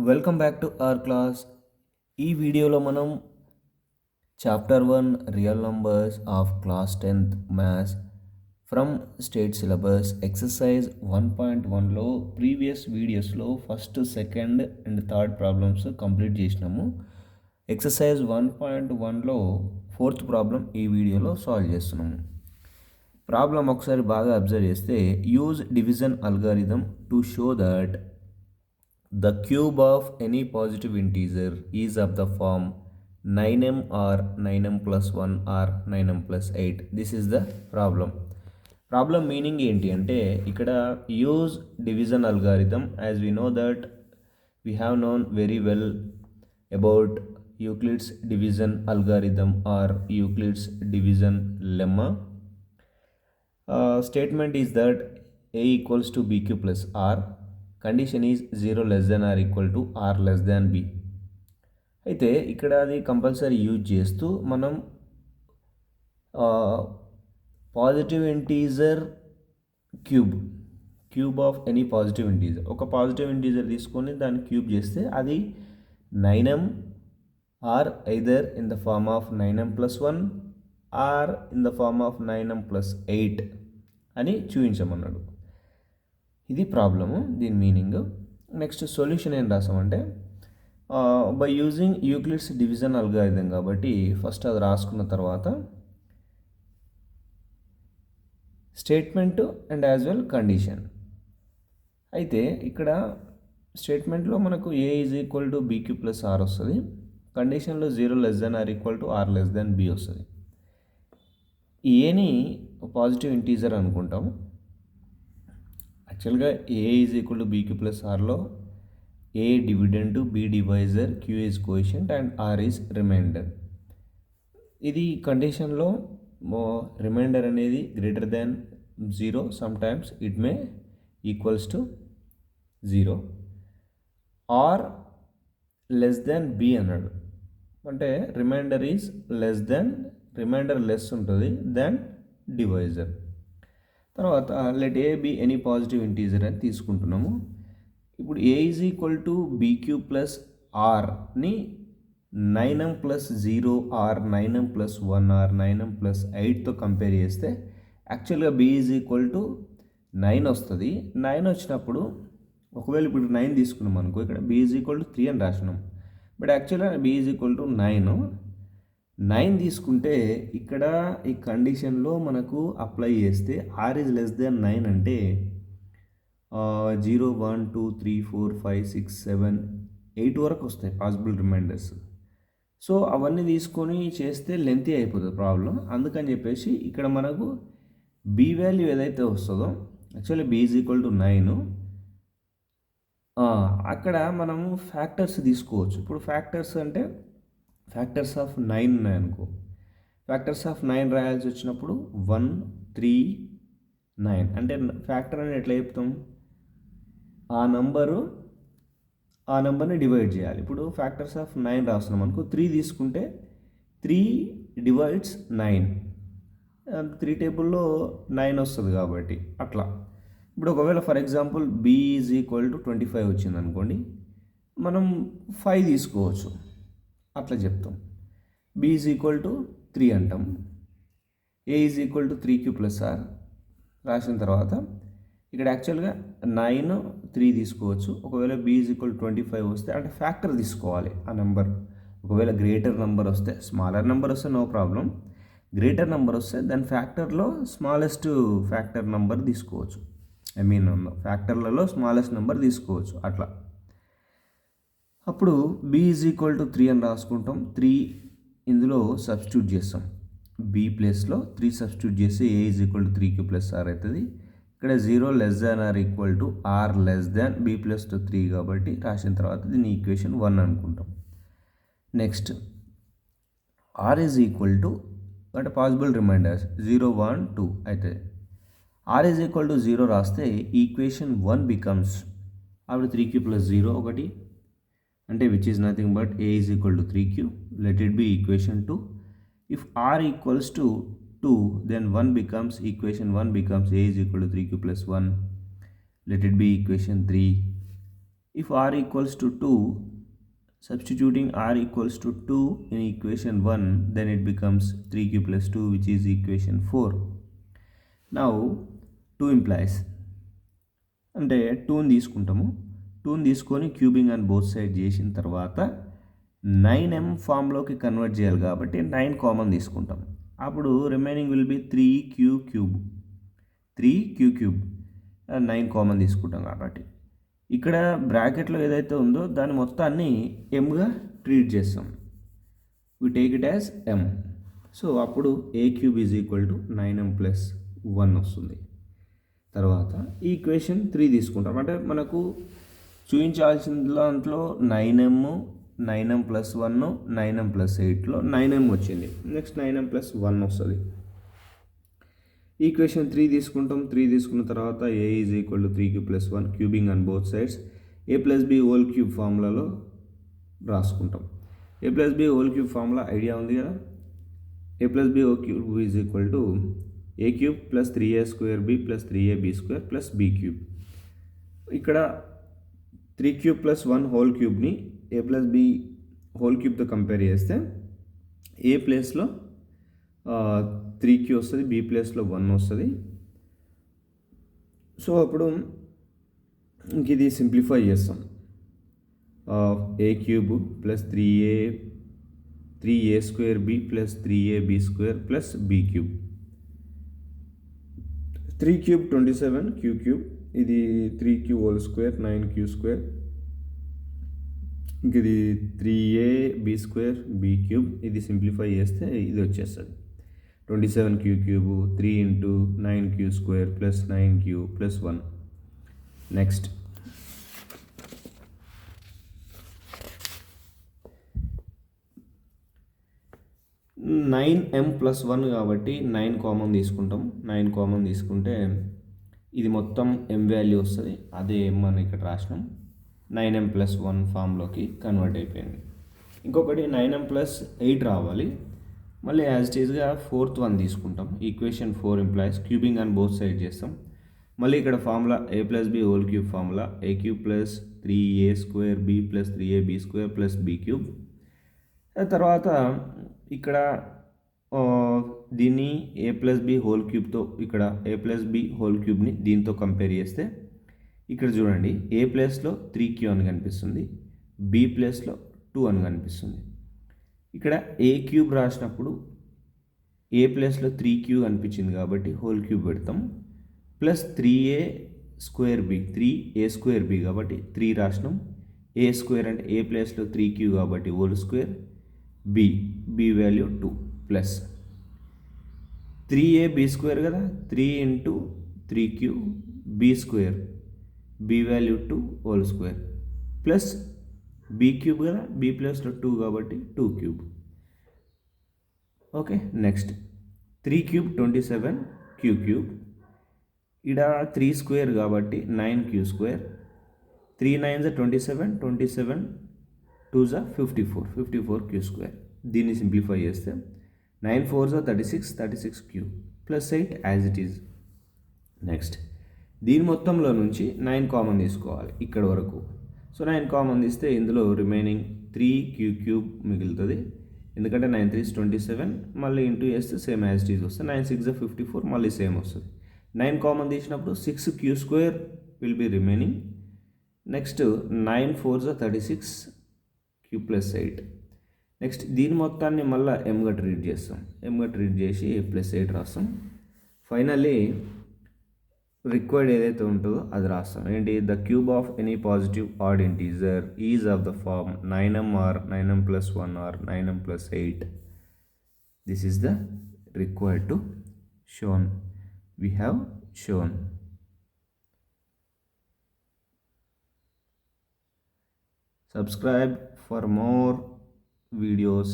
Welcome back to our class. ఈ వీడియోలో మనం chapter 1 real numbers of class 10th maths from state syllabus exercise 1.1లో previous వీడియోస్లో first second and third problems complete చేసినాము. Exercise 1.1లో fourth problem ఈ వీడియోలో సాల్వ్ చేస్తున్నాము. ప్రాబ్లం ఒకసారి బాగా అబ్జర్వ్ చేస్తే, use division algorithm to show that the cube of any positive integer is of the form 9m or 9m plus 1 or 9m plus 8. This is the problem. Problem meaning ఏంటి అంటే, ఇక్కడ use division algorithm, as we know that we have known very well about Euclid's division algorithm or Euclid's division lemma. Statement is that a equals to bq plus r. Condition is 0 less than are equal to r less than b. అయితే ఇక్కడ అది compulsory use చేస్తూ మనం positive integer cube of any positive integer, ఒక positive integer తీసుకొని దాన్ని cube చేస్తే అది 9m or either in the form of 9m plus 1 or in the form of 9m plus 8 అని చూపించమన్నాడు. ఇది ప్రాబ్లము, దీని మీనింగ్. నెక్స్ట్ సొల్యూషన్ ఏం రాసామంటే, by using Euclid's division algorithm కాబట్టి ఫస్ట్ అది రాసుకున్న తర్వాత statement and as well condition. అయితే ఇక్కడ స్టేట్మెంట్లో మనకు a is equal to bq plus r వస్తుంది, కండిషన్లో 0 less than are equal to r less than b వస్తుంది. ఏని పాజిటివ్ ఇంటీజర్ అనుకుంటాము. యాక్చువల్గా a is equal to bq plus ఆర్లో a dividend, b divisor, q is coefficient and r is remainder. ఇది కండిషన్లో reminder అనేది greater than 0, some times it may equals to 0, or less than b అన్నాడు. అంటే remainder is less than, remainder less ఉంటుంది than divisor. తర్వాత let a b any positive integer అని తీసుకుంటున్నాము. ఇప్పుడు a is equal to bq plus ఆర్ని 9m plus 0 or 9m plus 1 or 9m plus 8తో compare చేస్తే యాక్చువల్గా బి ఈజ్ ఈక్వల్ టు 9 వస్తుంది. 9 వచ్చినప్పుడు ఒకవేళ ఇప్పుడు 9 తీసుకున్నాం అనుకో, ఇక్కడ బి ఈజ్ ఈక్వల్ టు 3 అని రాసినాం. బట్ యాక్చువల్గా బి ఈజ్ ఈక్వల్ టు 9 తీసుకుంటే ఇక్కడ ఈ కండిషన్లో మనకు అప్లై చేస్తే ఆర్ ఈజ్ లెస్ దెన్ 9 అంటే 0 1 2 3 4 5 6 7 8 వరకు వస్తాయి పాసిబుల్ రిమైండర్స్. సో అవన్నీ తీసుకొని చేస్తే లెంతీ అయిపోతుంది ప్రాబ్లం. అందుకని చెప్పేసి ఇక్కడ మనకు బి వాల్యూ ఏదైతే వస్తుందో, actually be is equal to 9, అక్కడ మనము ఫ్యాక్టర్స్ తీసుకోవచ్చు. ఇప్పుడు ఫ్యాక్టర్స్ అంటే ఫ్యాక్టర్స్ ఆఫ్ 9 ఉన్నాయనుకో, ఫ్యాక్టర్స్ ఆఫ్ 9 రాయాల్సి వచ్చినప్పుడు 1 3 9 అంటే ఫ్యాక్టర్ అని ఎట్లా చెప్తాం, ఆ నెంబర్ని డివైడ్ చేయాలి. ఇప్పుడు ఫ్యాక్టర్స్ ఆఫ్ 9 రాస్తున్నాం అనుకో, 3 తీసుకుంటే 3 డివైడ్స్ 9, 3 టేబుల్లో 9 వస్తుంది కాబట్టి అట్లా. ఇప్పుడు ఒకవేళ for example b is equal to 25 వచ్చింది అనుకోండి, మనం 5 తీసుకోవచ్చు, అట్లా చెప్తాం. బి ఈజ్ ఈక్వల్ టు 3 అంటాం, a is equal to 3q plus r రాసిన తర్వాత ఇక్కడ యాక్చువల్గా 9 3 తీసుకోవచ్చు. ఒకవేళ బి ఈజ్ ఈక్వల్ టు 25 వస్తే అంటే ఫ్యాక్టర్ తీసుకోవాలి ఆ నెంబర్. ఒకవేళ గ్రేటర్ నెంబర్ వస్తే, స్మాలర్ నెంబర్ వస్తే నో ప్రాబ్లం, గ్రేటర్ నెంబర్ వస్తే దాని ఫ్యాక్టర్లో స్మాలెస్ట్ ఫ్యాక్టర్ నెంబర్ తీసుకోవచ్చు. ఫ్యాక్టర్లలో స్మాలెస్ట్ నెంబర్ తీసుకోవచ్చు అట్లా. అప్పుడు బి ఈజ్ ఈక్వల్ టు 3 అని రాసుకుంటాం. 3 ఇందులో సబ్స్టిట్యూట్ చేస్తాం, బి ప్లేస్లో 3 సబ్స్టిట్యూట్ చేస్తే a is equal to 3q plus r అవుతుంది. ఇక్కడ 0 less than or equal to r less than b plus to 3 కాబట్టి రాసిన తర్వాత దీన్ని ఈక్వేషన్ 1 అనుకుంటాం. Next r is equal to అంటే పాసిబుల్ రిమైండర్స్ 0 1 2 అయితే ఆర్ ఈజ్ ఈక్వల్ టు 0 రాస్తే ఈక్వేషన్ 1 బికమ్స్, అప్పుడు 3q ప్లస్ 0 ఒకటి అంటే which is nothing but a is equal to 3q. Let it be equation 2. If r equals to 2 then 1 becomes equation 1 becomes a is equal to 3q plus 1. Let it be equation 3. If r equals to 2, substituting r equals to 2 in equation 1, then it becomes 3q plus 2, which is equation 4. Now 2 implies అంటే 2ని తీసుకుంటాము. 2ని తీసుకొని cubing అని both side చేసిన తర్వాత 9m ఫామ్లోకి convert చేయాలి కాబట్టి 9 కామన్ తీసుకుంటాం. అప్పుడు remaining will be 3q cube 9 common తీసుకుంటాం కాబట్టి ఇక్కడ బ్రాకెట్లో ఏదైతే ఉందో దాని మొత్తాన్ని mగా ట్రీట్ చేస్తాం. We take it as m. So అప్పుడు a cube is equal to 9m plus 1 వస్తుంది. తర్వాత ఈ ఈక్వేషన్ 3 తీసుకుంటాం. అంటే మనకు చూపించాల్సిన దాంట్లో 9m plus 1 9m plus 8లో 9m వచ్చింది. నెక్స్ట్ 9m ప్లస్ 1 వస్తుంది. ఈక్వేషన్ 3 తీసుకుంటాం. 3 తీసుకున్న తర్వాత a is equal to 3q plus 1 cubing on both sides a plus b whole cube ఫార్ములాలో రాసుకుంటాం. a plus b whole cube formula idea ఉంది కదా. a plus b whole cube is equal to a cube plus 3a square b plus 3ab square plus b cube. ఇక్కడ 3 cube plus 1 whole క్యూబ్ని a plus b whole క్యూబ్తో compare చేస్తే a ప్లేస్లో 3q వస్తుంది, b ప్లేస్లో 1 వస్తుంది. So అప్పుడు ఇంక ఇది సింప్లిఫై చేస్తాం. a cube plus 3a square b plus 3ab square plus b cube. 3 cube 27 q cube, ఇది 3q whole square 9q square, ఇంక ఇది 3ab స్క్వేర్ b క్యూబ్. ఇది సింప్లిఫై చేస్తే ఇది వచ్చేస్తుంది 27q cube 3 into 9q square plus 9q plus 1. Next 9m plus 1 కాబట్టి 9 common తీసుకుంటాం. 9 common తీసుకుంటే ఇది మొత్తం m వాల్యూ వస్తుంది. అదే m అని ఇక్కడ రాసినాం. 9m ప్లస్ 1 ఫామ్లోకి కన్వర్ట్ అయిపోయింది. ఇంకొకటి 9m ప్లస్ 8 రావాలి. మళ్ళీ యాజ్ ఇట్ ఈస్గా 4th వన్ తీసుకుంటాం. ఈక్వేషన్ 4 ఇంప్లాయిస్ క్యూబింగ్ అని బోత్ సైడ్ చేస్తాం. మళ్ళీ ఇక్కడ formula a plus b whole cube formula a cube plus 3a square b plus 3ab square plus b cube. తర్వాత ఇక్కడ దీన్ని a ప్లస్ b హోల్ క్యూబ్తో ఇక్కడ a ప్లస్ b హోల్ క్యూబ్ని దీంతో compare చేస్తే ఇక్కడ చూడండి a ప్లేస్లో 3q అని కనిపిస్తుంది, b ప్లేస్లో 2 అని కనిపిస్తుంది. ఇక్కడ a క్యూబ్ రాసినప్పుడు a ప్లేస్లో 3q అనిపించింది కాబట్టి హోల్ క్యూబ్ పెడతాం. Plus 3a square b 3a square b కాబట్టి 3 రాసినాం. a స్క్వేర్ అంటే a ప్లేస్లో 3q కాబట్టి whole square, b value 2 plus 3ab square కదా 3 into 3q b square b value 2 whole square plus b cube కదా b ప్లస్లో 2 కాబట్టి 2 cube. Okay next 3 cube 27 q cube. ఇక్కడ 3 square కాబట్టి 9q స్క్వేర్. 3 9 27 27 2 54 q square. దీన్ని simplify చేస్తే 9 4 36 q plus 8 as it is. Next దీని మొత్తంలో నుంచి 9 కామన్ తీసుకోవాలి ఇక్కడ వరకు. సో 9 కామన్ తీస్తే ఇందులో రిమైనింగ్ 3q క్యూబ్ మిగులుతుంది. ఎందుకంటే 9 3 27 మళ్ళీ ఇంటూ చేస్తే సేమ్ యాజ్ ఇట్ ఈజ్ వస్తుంది. 9 6 54 మళ్ళీ సేమ్ వస్తుంది. 9 కామన్ తీసినప్పుడు 6q square will be remaining. Next 9 4 36 q plus 8. Next దీని మొత్తాన్ని మళ్ళీ mగా ట్రీట్ చేస్తాం. mగా ట్రీట్ చేసి ప్లస్ 8 రాస్తాం. ఫైనల్లీ రిక్వైర్డ్ ఏదైతే ఉంటుందో అది రాస్తాం. ఏంటి the cube of any positive odd integer is of the form 9m or 9m plus 1 or 9m plus 8. This is the required to shown. We have shown. Subscribe for more videos.